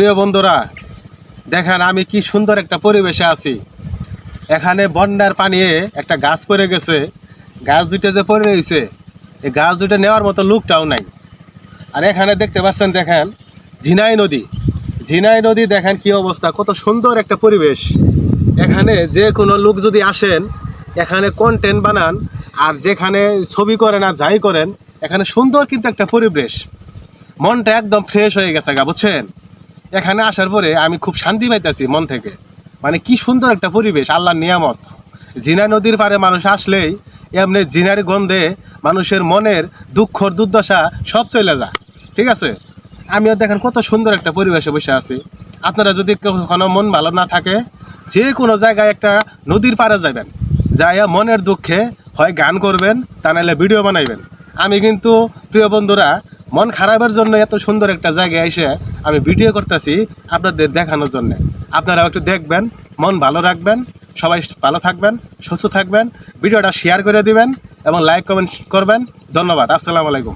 প্রিয় বন্ধুরা, দেখেন আমি কি সুন্দর একটা পরিবেশে আছি। এখানে বন্যার পানি একটা গাছ পড়ে গেছে, গাছ দুইটা যে পড়ে রয়েছে, এই গাছ দুইটা নেওয়ার মতো লোকটাও নাই। আর এখানে দেখতে পাচ্ছেন, দেখেন ঝিনাই নদী, ঝিনাই নদী দেখেন কি অবস্থা, কত সুন্দর একটা পরিবেশ। এখানে যে কোনো লোক যদি আসেন, এখানে কন্টেন্ট বানান আর যেখানে ছবি করেন আর যাই করেন, এখানে সুন্দর কিন্তু একটা পরিবেশ। মনটা একদম ফ্রেশ হয়ে গেছে গা, বুঝছেন। এখানে আসার পরে আমি খুব শান্তি পাইতেছি মন থেকে। মানে কি সুন্দর একটা পরিবেশ, আল্লাহর নিয়ামত। জিনা নদীর পাড়ে মানুষ আসলেই এমনি জিনার গন্ধে মানুষের মনের দুঃখ দুর্দশা সব চলে যায়, ঠিক আছে। আমিও দেখেন কত সুন্দর একটা পরিবেশে বসে আছি। আপনারা যদি কখনো মন ভালো না থাকে, যে কোনো জায়গায় একটা নদীর পাড়ে যাবেন, যাইয়া মনের দুঃখে হয় গান করবেন, তা নাহলে ভিডিও বানাইবেন। আমি কিন্তু প্রিয় বন্ধুরা, মন খারাপের জন্য এত সুন্দর একটা জায়গায় এসে আমি ভিডিও করতেছি আপনাদের দেখানোর জন্য। আপনারাও একটু দেখবেন, মন ভালো রাখবেন, সবাই ভালো থাকবেন, সুস্থ থাকবেন। ভিডিওটা শেয়ার করে দিবেন এবং লাইক কমেন্ট করবেন। ধন্যবাদ। আসসালামু আলাইকুম।